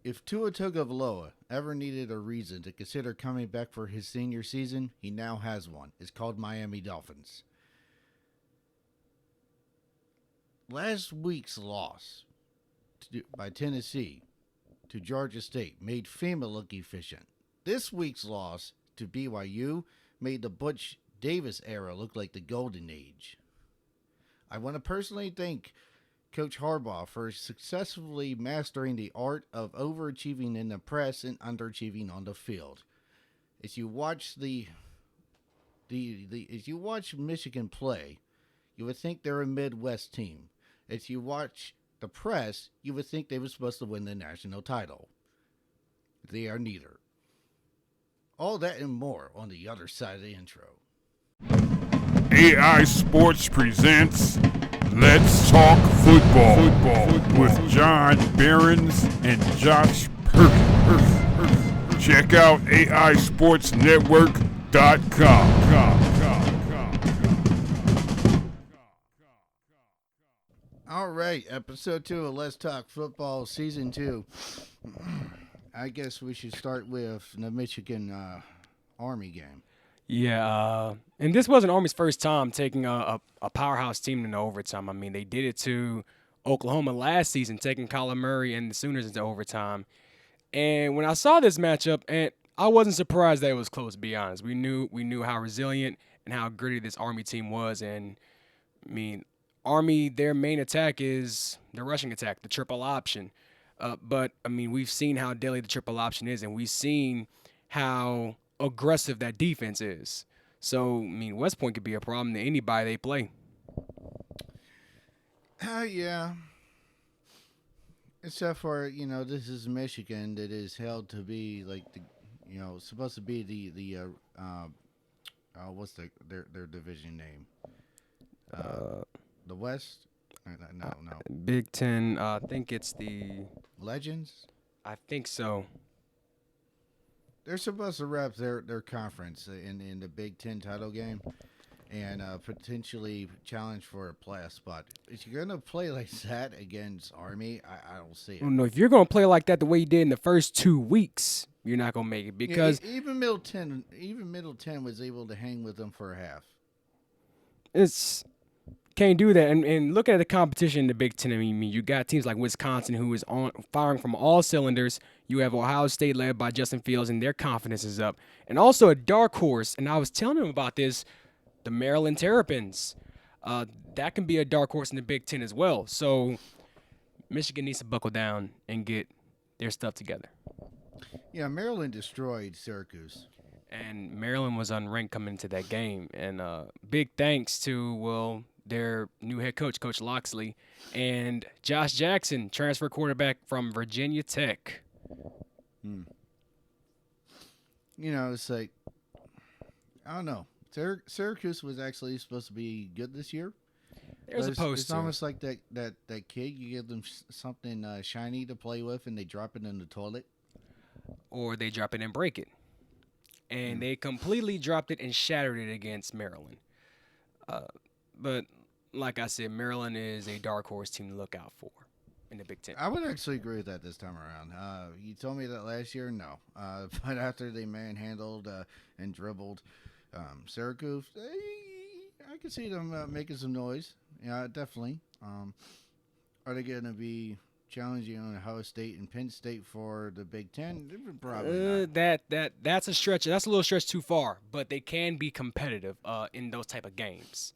If Tua Tagovailoa ever needed a reason to consider coming back for his senior season, he now has one. It's called Miami Dolphins. Last week's loss by Tennessee to Georgia State made FEMA look efficient. This week's loss to BYU made the Butch Davis era look like the golden age. I want to personally thank Coach Harbaugh for successfully mastering the art of overachieving in the press and underachieving on the field. As you watch as you watch Michigan play, you would think they're a Midwest team. As you watch the press, you would think they were supposed to win the national title. They are neither. All that and more on the other side of the intro. AI Sports presents Let's Talk Football, with John Behrens and Josh Perkins. Check out AISportsNetwork.com. All right, episode 2 of Let's Talk Football, season 2. I guess we should start with the Michigan Army game. Yeah, and this wasn't Army's first time taking a powerhouse team into overtime. I mean, they did it to Oklahoma last season, taking Kyler Murray and the Sooners into overtime. And when I saw this matchup, and I wasn't surprised that it was close, to be honest. We knew how resilient and how gritty this Army team was. And, I mean, Army, their main attack is the rushing attack, the triple option. But, I mean, we've seen how deadly the triple option is, and we've seen how aggressive that defense is. So, I mean, West Point could be a problem to anybody they play. Yeah. Except for, this is Michigan that is held to be like supposed to be the what's their division name? The West? No. Big Ten, I think it's the Legends? I think so. They're supposed to rep their conference in the Big Ten title game and potentially challenge for a playoff spot. If you're going to play like that against Army, I don't see it. Well, no, if you're going to play like that the way you did in the first 2 weeks, you're not going to make it because even Middle 10 was able to hang with them for a half. it's can't do that. And looking at the competition in the Big Ten, I mean, you got teams like Wisconsin who is on firing from all cylinders. You have Ohio State led by Justin Fields, and their confidence is up. And also a dark horse, and I was telling him about this, the Maryland Terrapins. That can be a dark horse in the Big Ten as well. So Michigan needs to buckle down and get their stuff together. Yeah, Maryland destroyed Syracuse. And Maryland was unranked coming into that game. And big thanks to, their new head coach, Coach Loxley, and Josh Jackson, transfer quarterback from Virginia Tech. It's like, I don't know. Syracuse was actually supposed to be good this year. They're supposed It's to. almost like that kid. You give them something shiny to play with, and they drop it in the toilet. Or they drop it and break it. And they completely dropped it and shattered it against Maryland. But like I said, Maryland is a dark horse team to look out for in the Big Ten. I would actually agree with that this time around. You told me that last year, no. But after they manhandled and dribbled Syracuse, I could see them making some noise. Yeah, definitely. Are they going to be challenging on Ohio State and Penn State for the Big Ten? Probably not. That's a stretch. That's a little stretch too far. But they can be competitive in those type of games.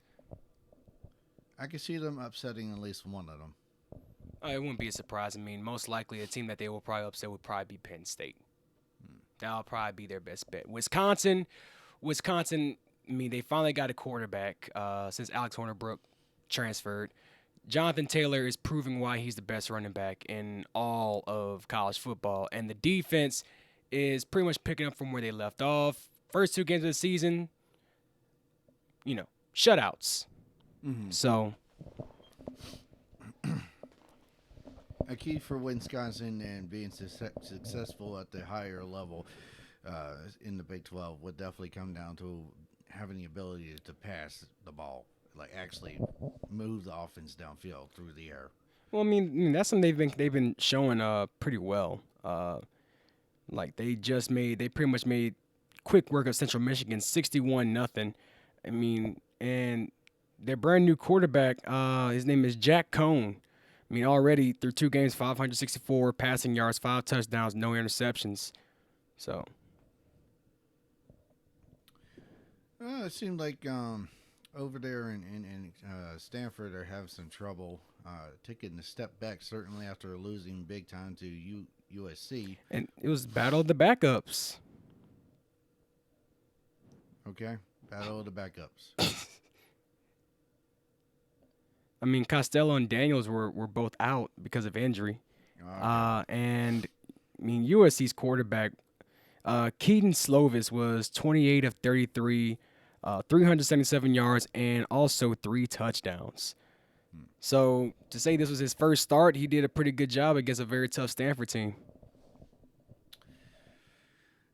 I could see them upsetting at least one of them. It wouldn't be a surprise. I mean, most likely a team that they will probably upset would probably be Penn State. That'll probably be their best bet. Wisconsin, I mean, they finally got a quarterback since Alex Hornibrook transferred. Jonathan Taylor is proving why he's the best running back in all of college football. And the defense is pretty much picking up from where they left off. First 2 games of the season, shutouts. Mm-hmm. So a key for Wisconsin and being successful at the higher level in the Big 12 would definitely come down to having the ability to pass the ball, like actually move the offense downfield through the air. Well, I mean that's something they've been showing pretty well. Like they pretty much made quick work of Central Michigan, 61-0. I mean, and their brand new quarterback, his name is Jack Cohn. I mean, already through 2 games, 564 passing yards, 5 touchdowns, no interceptions. So. It seemed like over there in Stanford are having some trouble taking a step back, certainly after losing big time to USC. And it was battle of the backups. Okay, battle of the backups. I mean, Costello and Daniels were both out because of injury. Okay. And, I mean, USC's quarterback, Keaton Slovis, was 28 of 33, 377 yards, and also 3 touchdowns. So, to say this was his first start, he did a pretty good job against a very tough Stanford team.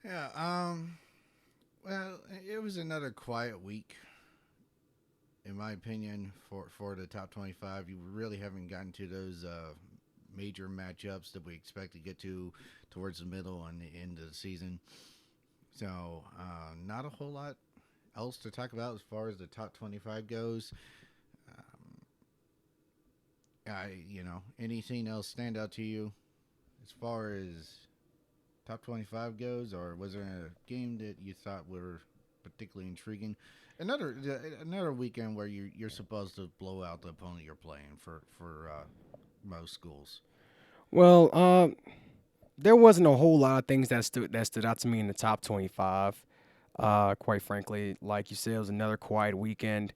Yeah, well, it was another quiet week, in my opinion, for the top 25. You really haven't gotten to those major matchups that we expect to get to towards the middle and the end of the season. So, not a whole lot else to talk about as far as the top 25 goes. Anything else stand out to you as far as top 25 goes, or was there a game that you thought were particularly intriguing? Another weekend where you're supposed to blow out the opponent you're playing for most schools. Well, there wasn't a whole lot of things that stood out to me in the top 25. Quite frankly, like you said, it was another quiet weekend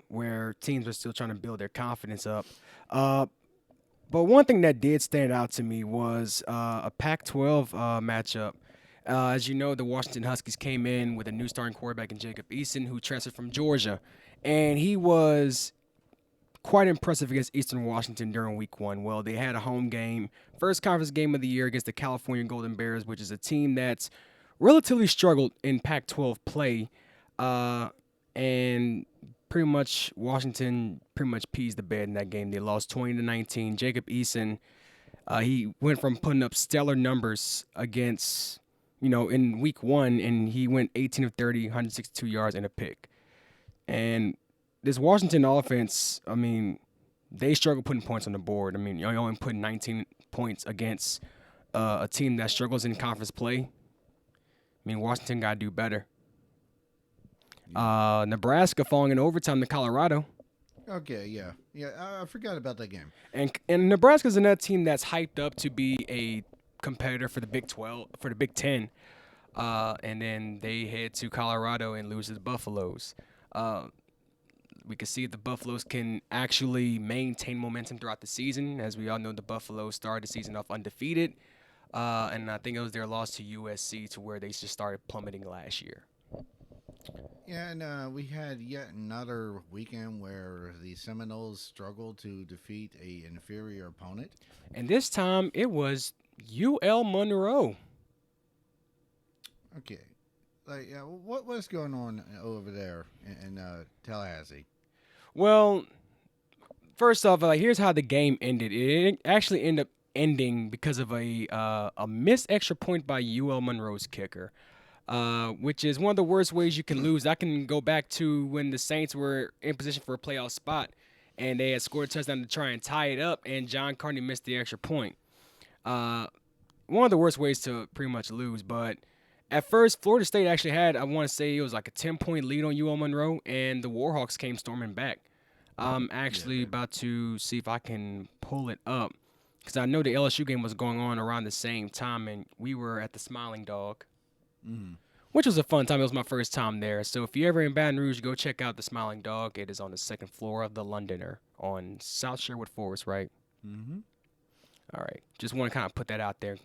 where teams were still trying to build their confidence up. But one thing that did stand out to me was a Pac-12 matchup. As you know, the Washington Huskies came in with a new starting quarterback in Jacob Eason, who transferred from Georgia, and he was quite impressive against Eastern Washington during Week 1. Well, they had a home game, first conference game of the year against the California Golden Bears, which is a team that's relatively struggled in Pac-12 play, and pretty much Washington pretty much pees the bed in that game. They lost 20-19. Jacob Eason, he went from putting up stellar numbers against, in Week 1, and he went 18 of 30, 162 yards and a pick. And this Washington offense, I mean, they struggle putting points on the board. I mean, you only put 19 points against a team that struggles in conference play. I mean, Washington got to do better. Nebraska falling in overtime to Colorado. Okay, yeah. I forgot about that game. And Nebraska's another team that's hyped up to be a competitor for the Big 12, for the Big 10. And then they head to Colorado and lose to the Buffaloes. We can see if the Buffaloes can actually maintain momentum throughout the season. As we all know, the Buffaloes started the season off undefeated. And I think it was their loss to USC to where they just started plummeting last year. Yeah, and we had yet another weekend where the Seminoles struggled to defeat an inferior opponent. And this time it was UL Monroe. Okay. What's going on over there in Tallahassee? Well, first off, here's how the game ended. It actually ended up ending because of a missed extra point by UL Monroe's kicker. Which is one of the worst ways you can lose. I can go back to when the Saints were in position for a playoff spot, and they had scored a touchdown to try and tie it up, and John Carney missed the extra point. One of the worst ways to pretty much lose. But at first, Florida State actually had, I want to say it was like a 10-point lead on UL Monroe, and the Warhawks came storming back. I'm actually about to see if I can pull it up, because I know the LSU game was going on around the same time, and we were at the Smiling Dog. Mm-hmm. Which was a fun time. It was my first time there. So if you're ever in Baton Rouge, go check out the Smiling Dog. It is on the 2nd floor of the Londoner on South Sherwood Forest, right? Mm-hmm. All right. Just want to kind of put that out there.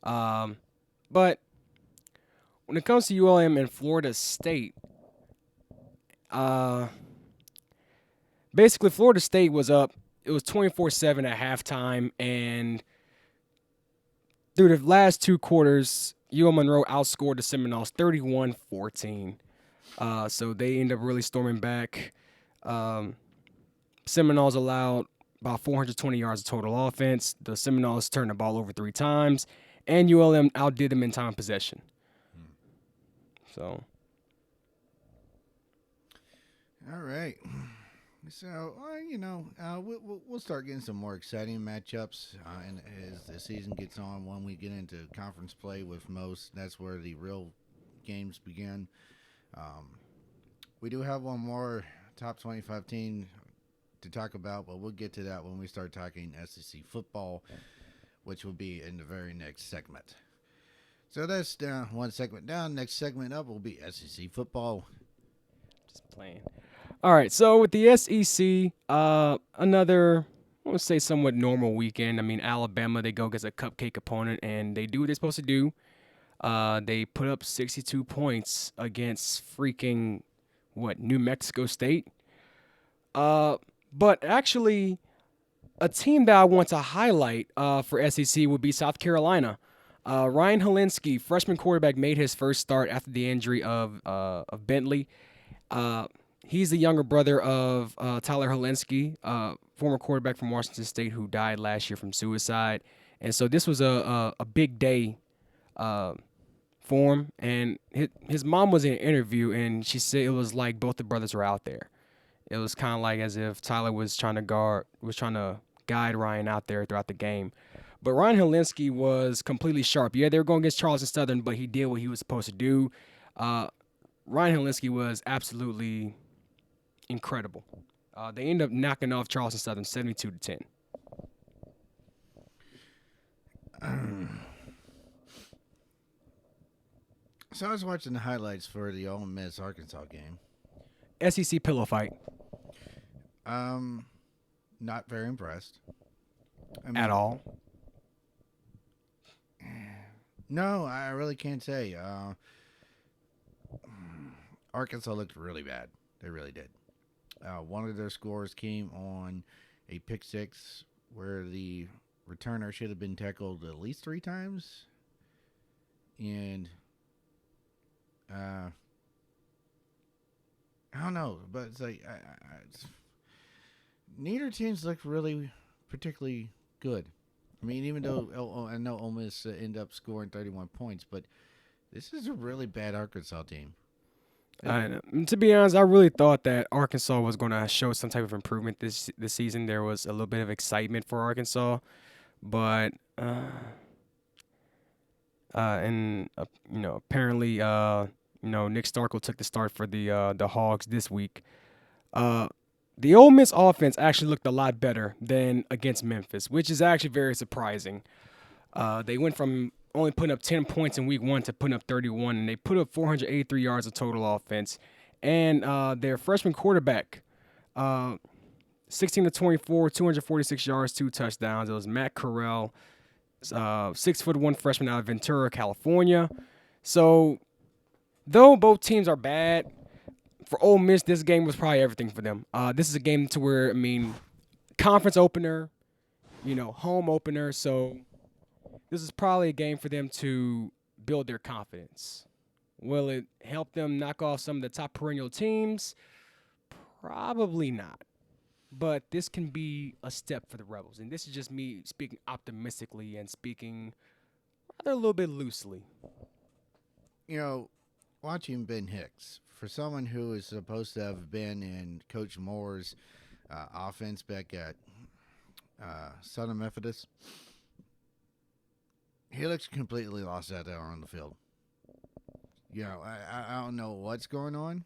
But when it comes to ULM and Florida State, basically Florida State was up. It was 24-7 at halftime, and through the last 2 quarters, UL Monroe outscored the Seminoles 31-14. So they ended up really storming back. Seminoles allowed about 420 yards of total offense. The Seminoles turned the ball over 3 times, and ULM outdid them in time of possession. So, All right. So, we'll start getting some more exciting matchups and as the season gets on. When we get into conference play with most, that's where the real games begin. We do have one more top 25 team to talk about, but we'll get to that when we start talking SEC football, which will be in the very next segment. So that's down one segment down. Next segment up will be SEC football. just playing. All right, so with the SEC, another, I want to say, somewhat normal weekend. I mean, Alabama, they go against a cupcake opponent, and they do what they're supposed to do. They put up 62 points against freaking, New Mexico State? But actually, a team that I want to highlight for SEC would be South Carolina. Ryan Helinski, freshman quarterback, made his first start after the injury of Bentley. He's the younger brother of Tyler Helinski, former quarterback from Washington State who died last year from suicide. And so this was a big day for him. And his mom was in an interview, and she said it was like both the brothers were out there. It was kind of like as if Tyler was trying to guide Ryan out there throughout the game. But Ryan Helinski was completely sharp. Yeah, they were going against Charleston Southern, but he did what he was supposed to do. Ryan Helinski was absolutely incredible. They ended up knocking off Charleston Southern 72-10. So I was watching the highlights for the Ole Miss Arkansas game. SEC pillow fight. Not very impressed. At all. No, I really can't say. Arkansas looked really bad. They really did. One of their scores came on a pick six where the returner should have been tackled at least 3 times. And I don't know, but it's like neither teams look really particularly good. I mean, even though I know Ole Miss ended up scoring 31 points, but this is a really bad Arkansas team. To be honest, I really thought that Arkansas was going to show some type of improvement this season. There was a little bit of excitement for Arkansas, but apparently Nick Starkel took the start for the Hogs this week. The Ole Miss offense actually looked a lot better than against Memphis, which is actually very surprising. They went from only putting up 10 points in week 1 to putting up 31, and they put up 483 yards of total offense. And their freshman quarterback, 16 to 24, 246 yards, 2 touchdowns. It was Matt Corral, 6'1" freshman out of Ventura, California. So, though both teams are bad, for Ole Miss, this game was probably everything for them. This is a game to where, conference opener, home opener. So this is probably a game for them to build their confidence. Will it help them knock off some of the top perennial teams? Probably not. But this can be a step for the Rebels. And this is just me speaking optimistically and speaking rather a little bit loosely. Watching Ben Hicks, for someone who is supposed to have been in Coach Moore's offense back at Southern Methodist, he looks completely lost out there on the field. I don't know what's going on,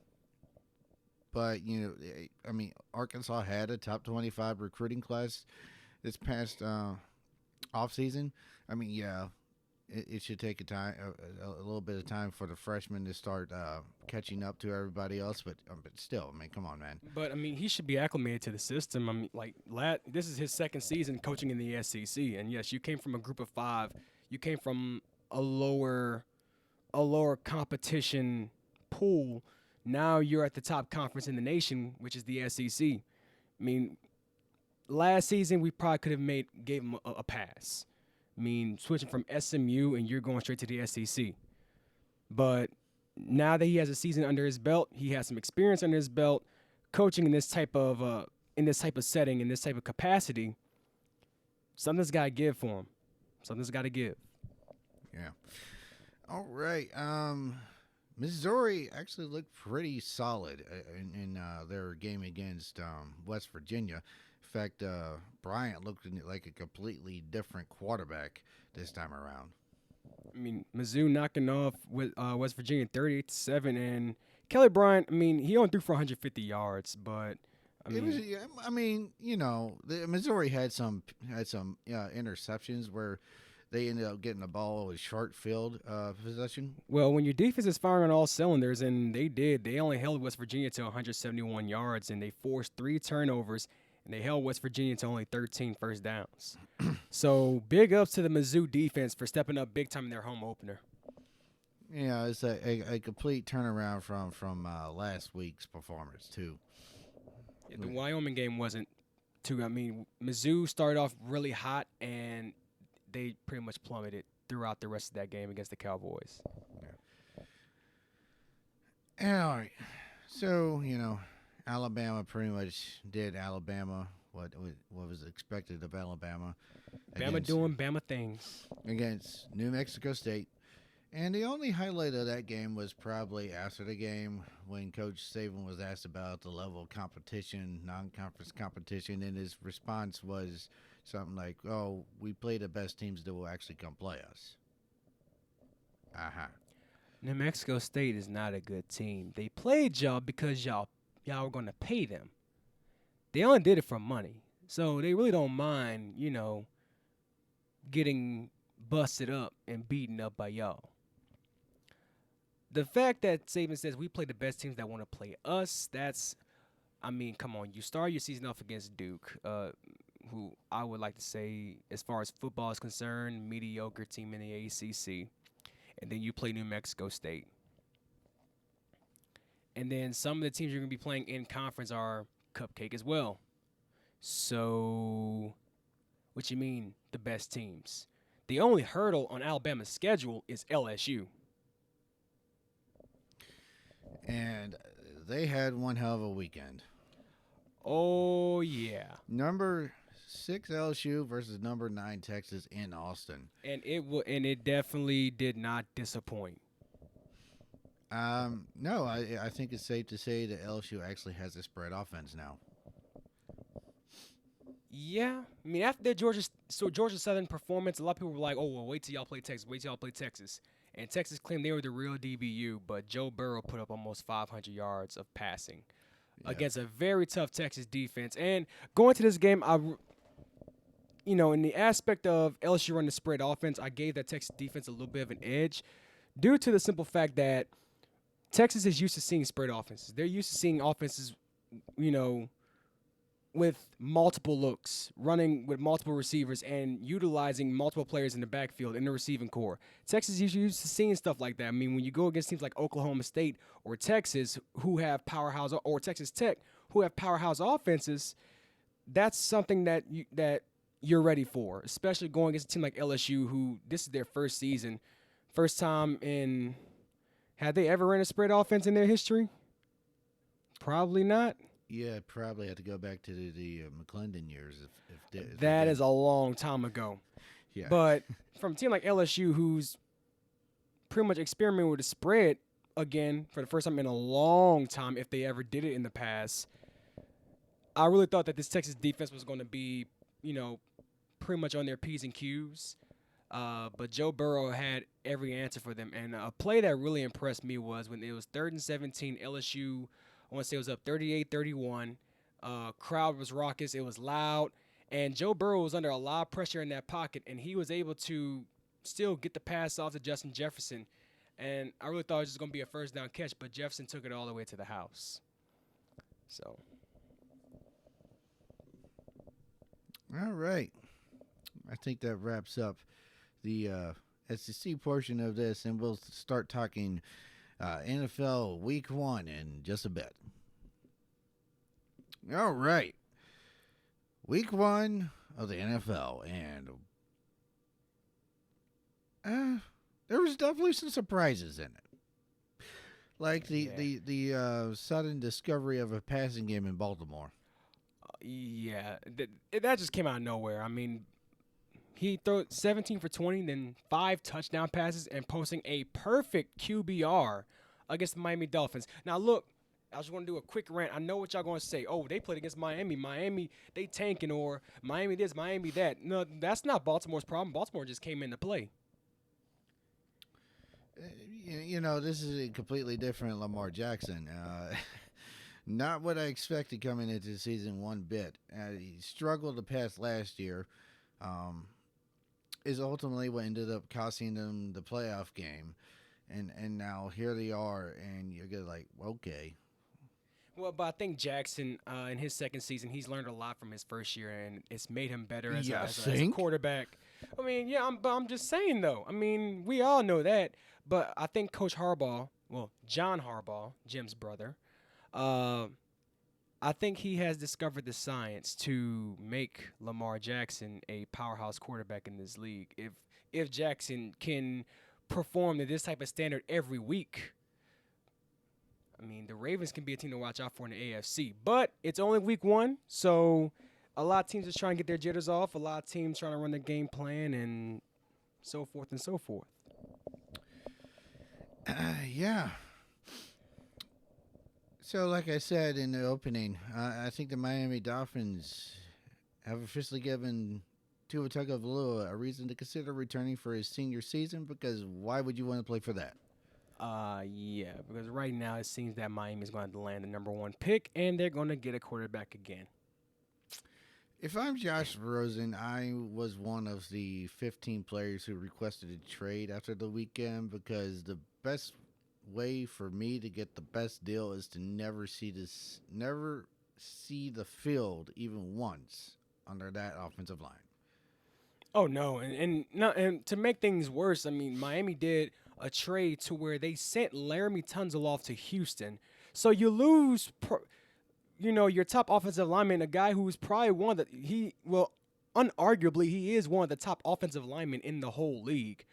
but, Arkansas had a top 25 recruiting class this past offseason. It should take a little bit of time for the freshmen to start catching up to everybody else, but still, come on, man. But he should be acclimated to the system. This is his second season coaching in the SEC, and yes, you came from a group of 5. You came from a lower competition pool. Now you're at the top conference in the nation, which is the SEC. Last season we probably could have gave him a pass. Switching from SMU and you're going straight to the SEC. But now that he has a season under his belt, he has some experience under his belt, coaching in this type of in this type of setting, in this type of capacity, something's got to give for him. Something's got to give. Yeah. All right. Missouri actually looked pretty solid in their game against West Virginia. In fact, Bryant looked like a completely different quarterback this time around. I mean, Mizzou knocking off with West Virginia 38-7, and Kelly Bryant. I mean, he only threw for 150 yards, but Missouri had some interceptions where they ended up getting the ball with short field possession. Well, when your defense is firing on all cylinders, and they only held West Virginia to 171 yards, and they forced 3 turnovers, and they held West Virginia to only 13 first downs. So big ups to the Mizzou defense for stepping up big time in their home opener. Yeah, it's a complete turnaround from last week's performance too. Yeah, the Wyoming game wasn't too. I mean, Mizzou started off really hot, and they pretty much plummeted throughout the rest of that game against the Cowboys. Yeah. All right. So, Alabama pretty much did Alabama what was expected of Alabama. Bama doing Bama things. Against New Mexico State. And the only highlight of that game was probably after the game when Coach Saban was asked about the level of competition, non-conference competition, and his response was something like, "Oh, we play the best teams that will actually come play us." New Mexico State is not a good team. They played y'all because y'all were going to pay them. They only did it for money. So they really don't mind, getting busted up and beaten up by y'all. The fact that Saban says we play the best teams that want to play us, come on. You start your season off against Duke, who I would like to say, as far as football is concerned, mediocre team in the ACC. And then you play New Mexico State. And then some of the teams you're going to be playing in conference are cupcake as well. So, what you mean, the best teams? The only hurdle on Alabama's schedule is LSU. And they had one hell of a weekend. Oh, yeah. Number 6 LSU versus number 9 Texas in Austin. And it definitely did not disappoint. No, I think it's safe to say that LSU actually has a spread offense now. Yeah. I mean, after their Georgia Southern performance, a lot of people were like, "Oh, well, wait till y'all play Texas. And Texas claimed they were the real DBU, but Joe Burrow put up almost 500 yards of passing against a very tough Texas defense. And going to this game, in the aspect of LSU running the spread offense, I gave that Texas defense a little bit of an edge due to the simple fact that Texas is used to seeing spread offenses. They're used to seeing offenses, with multiple looks, running with multiple receivers, and utilizing multiple players in the backfield in the receiving core. Texas is used to seeing stuff like that. I mean, when you go against teams like Oklahoma State or Texas, who have powerhouse, or Texas Tech, who have powerhouse offenses, that's something that you're ready for, especially going against a team like LSU, who this is their first season, first time in. Had they ever ran a spread offense in their history? Probably not. Yeah, probably have to go back to the McClendon years. If that is a long time ago. Yeah. But from a team like LSU, who's pretty much experimenting with the spread again for the first time in a long time, if they ever did it in the past, I really thought that this Texas defense was going to be, pretty much on their P's and Q's. But Joe Burrow had every answer for them. And a play that really impressed me was when it was 3rd and 17, LSU, I want to say it was up 38-31. Crowd was raucous. It was loud. And Joe Burrow was under a lot of pressure in that pocket, and he was able to still get the pass off to Justin Jefferson. And I really thought it was just going to be a first down catch, but Jefferson took it all the way to the house. So. All right. I think that wraps up the SEC portion of this, and we'll start talking NFL Week 1 in just a bit. All right. Week 1 of the NFL, and there was definitely some surprises in it. Like the sudden discovery of a passing game in Baltimore. yeah, that just came out of nowhere. I mean, he threw 17 for 20, then 5 touchdown passes, and posting a perfect QBR against the Miami Dolphins. Now, look, I just want to do a quick rant. I know what y'all going to say. Oh, they played against Miami. Miami, they tanking, or Miami this, Miami that. No, that's not Baltimore's problem. Baltimore just came into play. This is a completely different Lamar Jackson. Not what I expected coming into the season one bit. He struggled to pass last year. Is ultimately what ended up costing them the playoff game. And now here they are, and you're gonna like, okay. Well, but I think Jackson, in his second season, he's learned a lot from his first year, and it's made him better as a quarterback. I mean, yeah, I'm just saying, though. I mean, we all know that. But I think Coach Harbaugh, John Harbaugh, Jim's brother, I think he has discovered the science to make Lamar Jackson a powerhouse quarterback in this league. If Jackson can perform to this type of standard every week, I mean, the Ravens can be a team to watch out for in the AFC. But it's only week 1, so a lot of teams just trying to get their jitters off. A lot of teams trying to run their game plan and so forth and so forth. Yeah. So, like I said in the opening, I think the Miami Dolphins have officially given Tua Tagovailoa a reason to consider returning for his senior season, because why would you want to play for that? Yeah, because right now it seems that Miami's going to land the number 1 pick, and they're going to get a quarterback again. If I'm Josh Rosen, I was one of the 15 players who requested a trade after the weekend, because the best way for me to get the best deal is to never see the field even once under that offensive line. Oh no, and to make things worse, I mean, Miami did a trade to where they sent Laramie Tunsil off to Houston. So you lose your top offensive lineman, a guy who's probably unarguably he is one of the top offensive linemen in the whole league.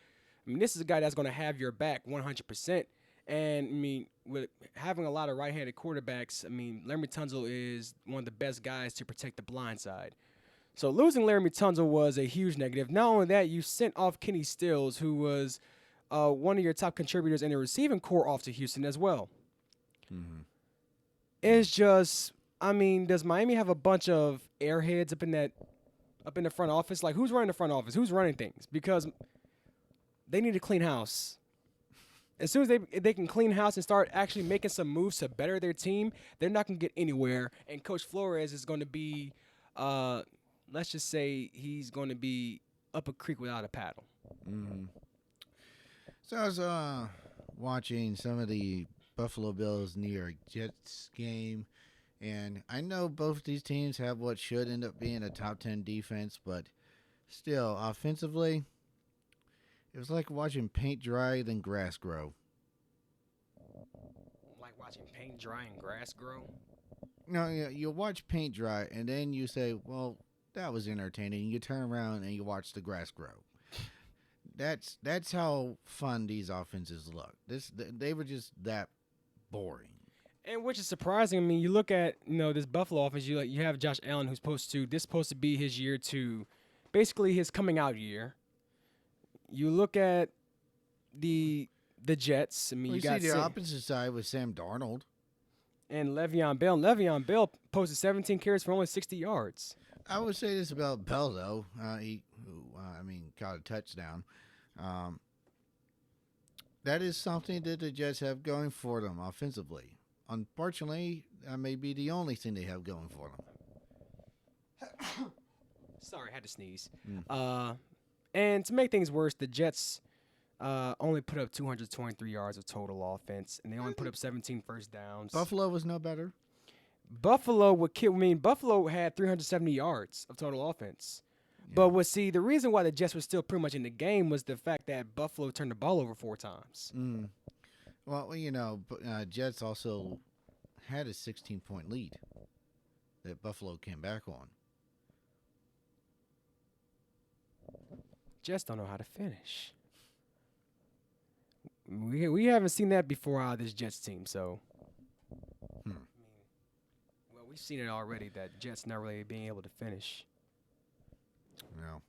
I mean, this is a guy that's going to have your back 100%. And, I mean, with having a lot of right-handed quarterbacks, I mean, Laramie Tunsil is one of the best guys to protect the blind side. So losing Laramie Tunsil was a huge negative. Not only that, you sent off Kenny Stills, who was one of your top contributors in the receiving core, off to Houston as well. Mm-hmm. It's just, I mean, does Miami have a bunch of airheads up in the front office? Like, who's running the front office? Who's running things? Because they need to clean house. As soon as they can clean house and start actually making some moves to better their team, they're not going to get anywhere. And Coach Flores is going to be, let's just say he's going to be up a creek without a paddle. Mm-hmm. So I was watching some of the Buffalo Bills New York Jets game, and I know both these teams have what should end up being a top 10 defense, but still, offensively, it was like watching paint dry then grass grow. Like watching paint dry and grass grow? No, you watch paint dry, and then you say, well, that was entertaining. You turn around and you watch the grass grow. That's how fun these offenses look. They were just that boring. And which is surprising. I mean, you look at this Buffalo offense. You have Josh Allen, who's supposed to be his year to, basically his coming out year. You look at the Jets. I mean, you got see the opposite side with Sam Darnold and Le'Veon Bell. Le'Veon Bell posted 17 carries for only 60 yards. I would say this about Bell, though. He caught a touchdown. That is something that the Jets have going for them offensively. Unfortunately, that may be the only thing they have going for them. Sorry, I had to sneeze. And to make things worse, the Jets only put up 223 yards of total offense, and they only put up 17 first downs. Buffalo was no better. Buffalo had 370 yards of total offense. Yeah. But the reason why the Jets were still pretty much in the game was the fact that Buffalo turned the ball over 4 times. Mm. Well, Jets also had a 16-point lead that Buffalo came back on. Jets don't know how to finish. We haven't seen that before out of this Jets team, so. We've seen it already that Jets not really being able to finish. No.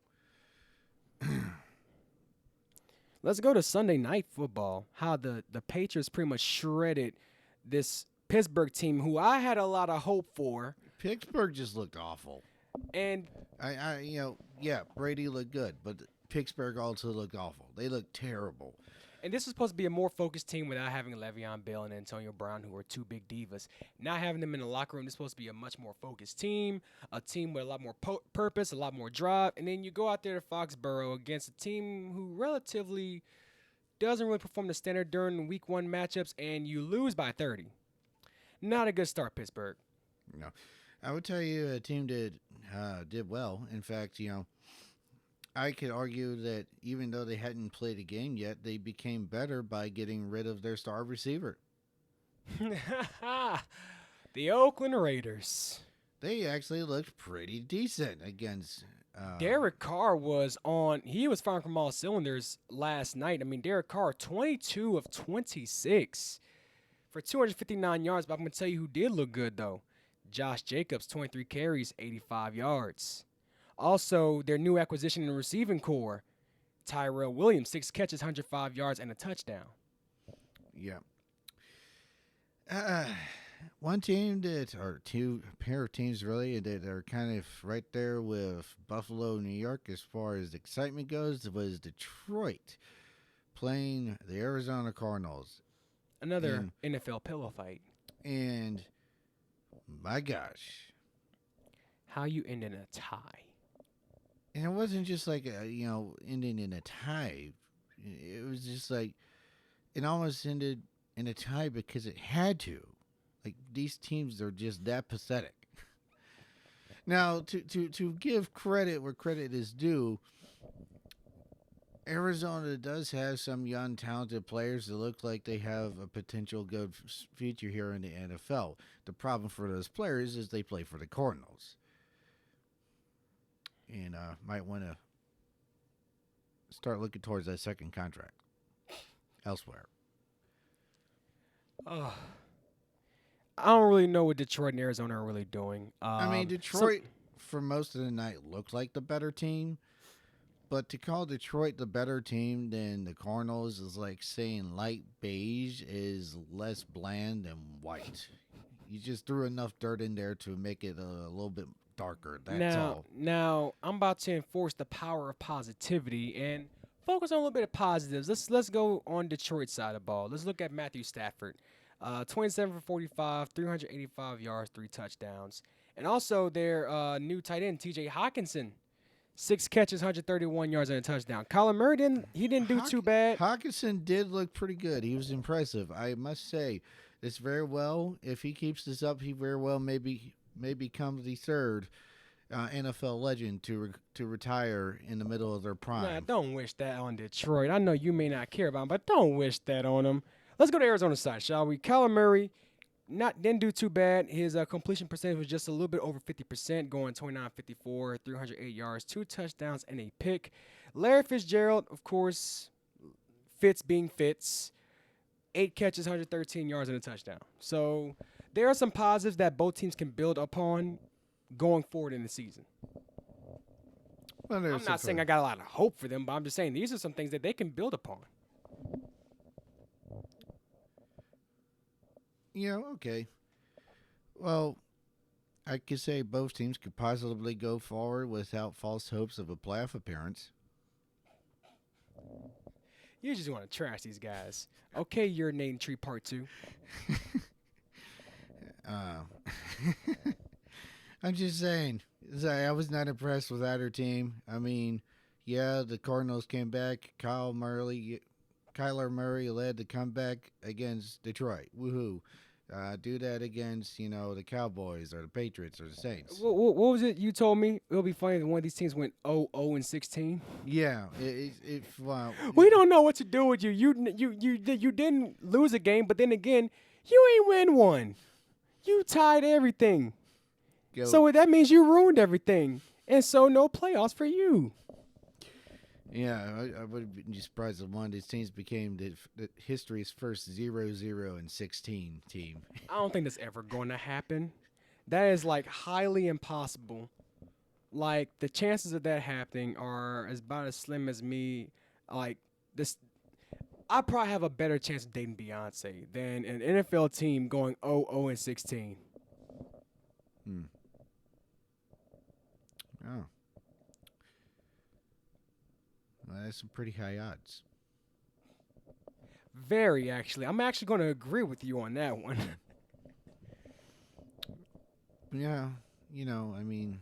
Let's go to Sunday Night Football. How the Patriots pretty much shredded this Pittsburgh team, who I had a lot of hope for. Pittsburgh just looked awful. And Brady looked good, but Pittsburgh also looked awful. They looked terrible. this was supposed to be a more focused team without having Le'Veon Bell and Antonio Brown, who are two big divas. Not having them in the locker room, this is supposed to be a much more focused team, a team with a lot more purpose, a lot more drive. And then you go out there to Foxborough against a team who relatively doesn't really perform the standard during week 1 matchups, and you lose by 30. Not a good start, Pittsburgh. No, I would tell you a team did well. In fact, I could argue that even though they hadn't played a game yet, they became better by getting rid of their star receiver. The Oakland Raiders. They actually looked pretty decent against. Derek Carr was firing from all cylinders last night. I mean, Derek Carr, 22 of 26 for 259 yards. But I'm going to tell you who did look good, though. Josh Jacobs, 23 carries, 85 yards. Also, their new acquisition in the receiving core, Tyrell Williams, 6 catches, 105 yards, and a touchdown. Yeah. One team or two pair of teams really that are kind of right there with Buffalo, New York as far as excitement goes was Detroit playing the Arizona Cardinals. Another NFL pillow fight. And my gosh. How you end in a tie? And it wasn't just like ending in a tie. It was just like it almost ended in a tie because it had to. Like these teams are just that pathetic. Now, to give credit where credit is due, Arizona does have some young, talented players that look like they have a potential good future here in the NFL. The problem for those players is they play for the Cardinals. And might want to start looking towards that second contract elsewhere. Oh, I don't really know what Detroit and Arizona are really doing. Detroit, for most of the night, looked like the better team. But to call Detroit the better team than the Cardinals is like saying light beige is less bland than white. You just threw enough dirt in there to make it a little bit darker. That's all. Now, I'm about to enforce the power of positivity and focus on a little bit of positives. Let's go on Detroit's side of the ball. Let's look at Matthew Stafford. 27 for 45, 385 yards, 3 touchdowns. And also their new tight end, T.J. Hawkinson, 6 catches, 131 yards, and a touchdown. Kyler Murray didn't do too bad. Hawkinson did look pretty good. He was impressive, I must say. This very well, if he keeps this up, he very well may become the third NFL legend to retire in the middle of their prime. Nah, don't wish that on Detroit. I know you may not care about him, but don't wish that on him. Let's go to Arizona's side, shall we? Kyler Murray didn't do too bad. His completion percentage was just a little bit over 50%, going 29-54, 308 yards, 2 touchdowns, and a pick. Larry Fitzgerald, of course, Fitz being Fitz, 8 catches, 113 yards, and a touchdown. So there are some positives that both teams can build upon going forward in the season. Well, I'm not saying I got a lot of hope for them, but I'm just saying these are some things that they can build upon. Yeah, okay. Well, I could say both teams could positively go forward without false hopes of a playoff appearance. You just want to trash these guys. Okay, you're Nate and Tree Part 2. I'm just saying. I was not impressed with either team. I mean, yeah, the Cardinals came back. Kyler Murray led the comeback against Detroit. Woohoo. Do that against, the Cowboys or the Patriots or the Saints. What was it you told me? It'll be funny if one of these teams went 0-16. Yeah. We don't know what to do with you. You didn't lose a game, but then again, you ain't win one. You tied everything. So that means you ruined everything. And so no playoffs for you. Yeah, I would be surprised if one of these teams became the history's first 0-0-16 team. I don't think that's ever going to happen. That is like highly impossible. Like the chances of that happening are about as slim as me. Like this, I probably have a better chance of dating Beyonce than an NFL team going 0-16. Hmm. Oh. Well, that's some pretty high odds. Very actually. I'm actually going to agree with you on that one. Yeah, I mean,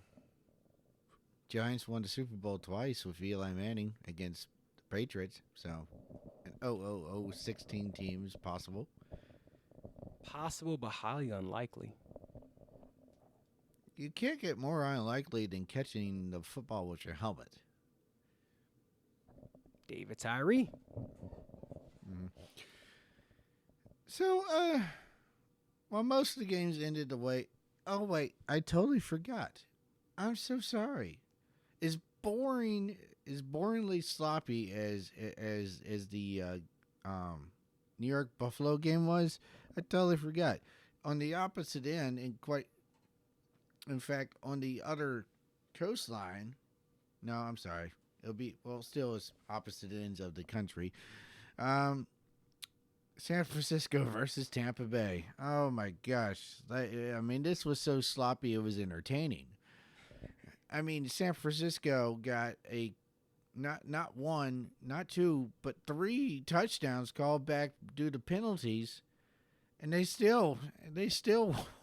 Giants won the Super Bowl twice with Eli Manning against the Patriots, so an 16 teams possible. Possible, but highly unlikely. You can't get more unlikely than catching the football with your helmet. David Tyree. So, well, most of the games ended the way. Oh wait, I totally forgot. I'm so sorry. As boringly sloppy as the New York Buffalo game was, I totally forgot. On the opposite end, in fact, on the other coastline. No, I'm sorry. It'll be still as opposite ends of the country. San Francisco versus Tampa Bay. Oh my gosh. I mean, this was so sloppy it was entertaining. I mean, San Francisco got a not one, not two, but 3 touchdowns called back due to penalties, and they still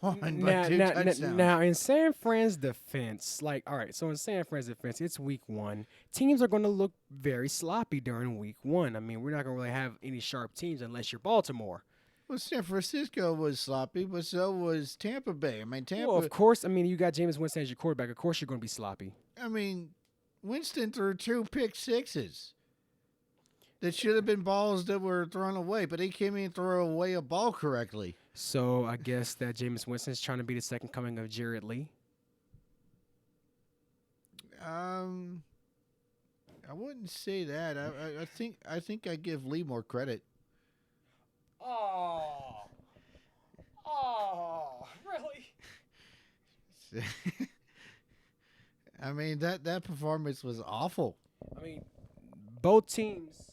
won by 2 touchdowns. Now, in San Fran's defense, all right, so in San Fran's defense, it's week 1. Teams are going to look very sloppy during week 1. I mean, we're not going to really have any sharp teams unless you're Baltimore. Well, San Francisco was sloppy, but so was Tampa Bay. I mean, Tampa. Well, of course. I mean, you got Jameis Winston as your quarterback. Of course, you're going to be sloppy. I mean, Winston threw 2 pick sixes that should have been balls that were thrown away, but he came in and threw away a ball correctly. So I guess that Jameis Winston is trying to be the second coming of Jared Lee. I wouldn't say that. I think I give Lee more credit. Oh, really? I mean, that performance was awful. I mean, both teams.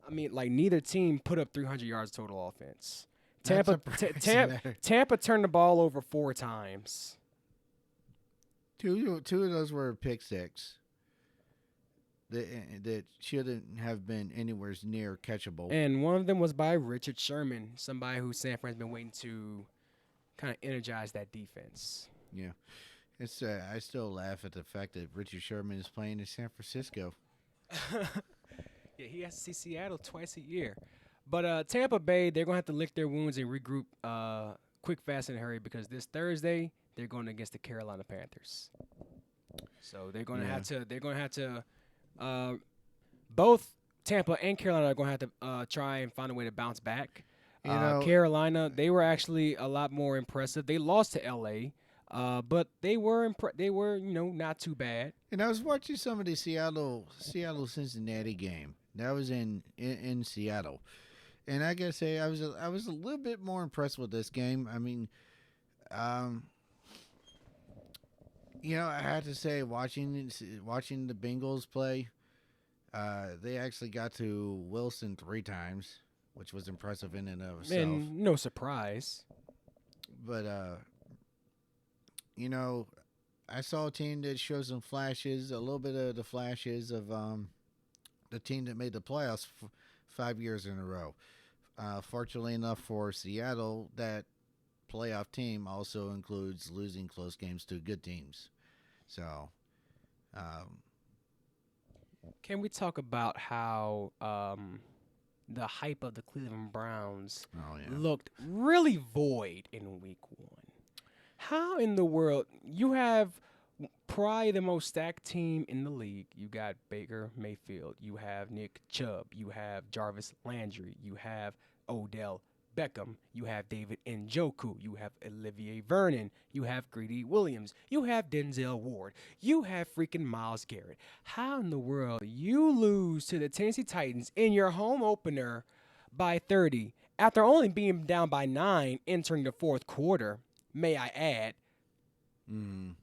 I mean, neither team put up 300 yards total offense. Tampa turned the ball over 4 times. Two of those were pick six. That shouldn't have been anywhere near catchable. And one of them was by Richard Sherman, somebody who San Fran's been waiting to kind of energize that defense. Yeah. It's I still laugh at the fact that Richard Sherman is playing in San Francisco. Yeah, he has to see Seattle twice a year. But Tampa Bay, they're going to have to lick their wounds and regroup quick, fast, and hurry because this Thursday they're going against the Carolina Panthers. So they're going to have to both Tampa and Carolina are going to have to try and find a way to bounce back. Carolina, they were actually a lot more impressive. They lost to LA, but they were not too bad. And I was watching some of the Seattle Cincinnati game. That was in Seattle. And I gotta say, I was a little bit more impressed with this game. I mean, I had to say, watching the Bengals play, they actually got to Wilson 3 times, which was impressive in and of itself. And no surprise. But I saw a team that showed some flashes, a little bit of the flashes of the team that made the playoffs 5 years in a row. Fortunately enough for Seattle, that playoff team also includes losing close games to good teams. So, can we talk about how the hype of the Cleveland Browns looked really void in week 1? How in the world you have probably the most stacked team in the league? You got Baker Mayfield, you have Nick Chubb, you have Jarvis Landry, you have Odell Beckham, you have David Njoku, you have Olivier Vernon, you have Greedy Williams, you have Denzel Ward, you have freaking Myles Garrett. How in the world you lose to the Tennessee Titans in your home opener by 30 after only being down by 9 entering the fourth quarter? may I add. Mm.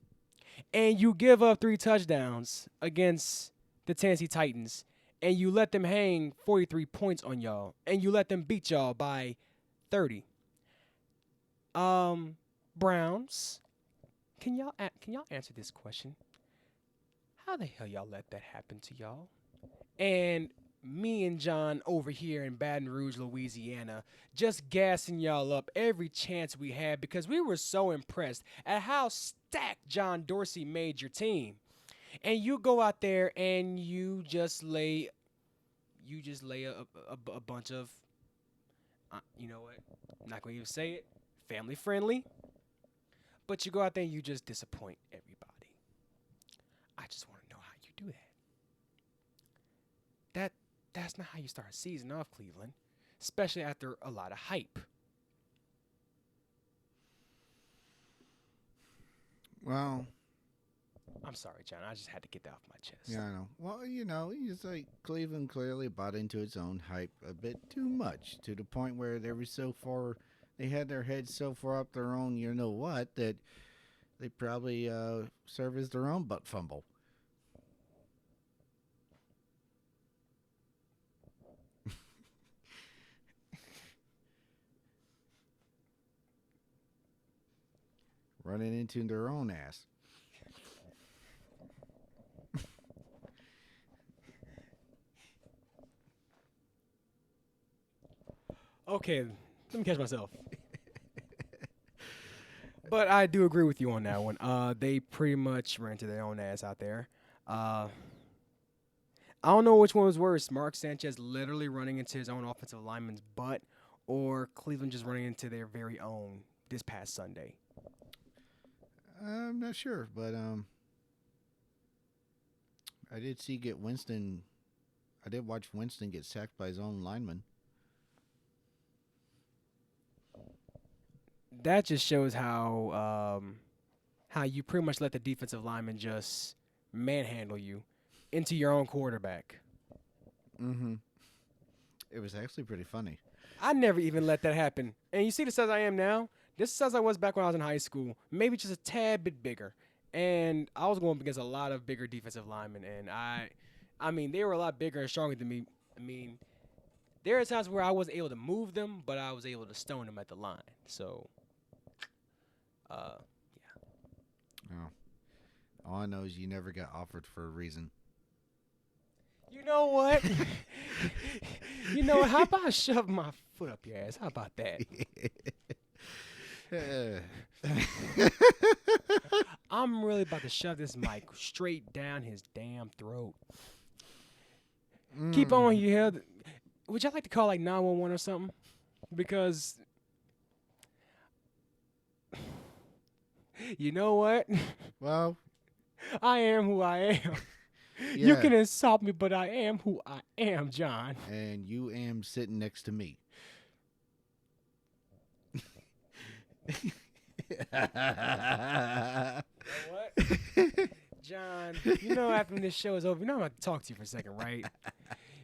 And you give up 3 touchdowns against the Tennessee Titans, and you let them hang 43 points on y'all, and you let them beat y'all by 30. Browns, can y'all answer this question? How the hell y'all let that happen to y'all? And me and John over here in Baton Rouge, Louisiana, just gassing y'all up every chance we had because we were so impressed at how stacked John Dorsey made your team. And you go out there and you just lay a bunch of, you know what? I'm not going to even say it, family friendly. But you go out there and you just disappoint everybody. I just want to know how you do that. That's not how you start a season off, Cleveland, especially after a lot of hype. Well, I'm sorry, John. I just had to get that off my chest. yeah, I know. Well, it's like Cleveland clearly bought into its own hype a bit too much, to the point where they had their heads so far up their own, you know what, that they probably serve as their own butt fumble. Running into their own ass. Okay, let me catch myself. But I do agree with you on that one. They pretty much ran to their own ass out there. I don't know which one was worse. Mark Sanchez literally running into his own offensive lineman's butt, or Cleveland just running into their very own this past Sunday. I'm not sure, but I did watch Winston get sacked by his own lineman. That just shows how you pretty much let the defensive lineman just manhandle you into your own quarterback. Mm-hmm. It was actually pretty funny. I never even let that happen. And you see the size I am now? This is the size I was back when I was in high school. Maybe just a tad bit bigger. And I was going up against a lot of bigger defensive linemen. And I mean, they were a lot bigger and stronger than me. I mean, there are times where I wasn't able to move them, but I was able to stone them at the line. So, yeah. Oh. All I know is you never got offered for a reason. You know what? How about I shove my foot up your ass? How about that? I'm really about to shove this mic straight down his damn throat. Keep on, you hear? Would y'all like to call like 911 or something? Because you know what? Well, I am who I am. yeah. You can insult me, but I am who I am, John. And you am sitting next to me. What? John, after this show is over, I'm going to talk to you for a second, right?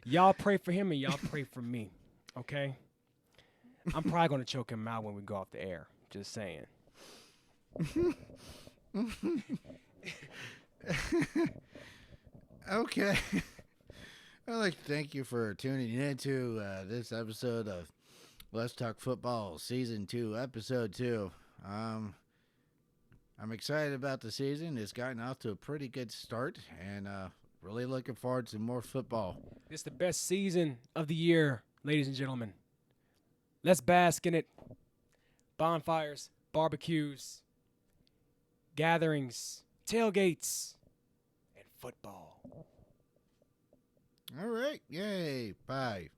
Y'all pray for him and y'all pray for me, okay? I'm probably going to choke him out when we go off the air. Just saying. Okay. I'd like to thank you for tuning into this episode of Let's Talk Football Season 2, Episode 2. I'm excited about the season. It's gotten off to a pretty good start, and really looking forward to more football. It's the best season of the year, ladies and gentlemen. Let's bask in it. Bonfires, barbecues, gatherings, tailgates, and football. All right. Yay. Bye.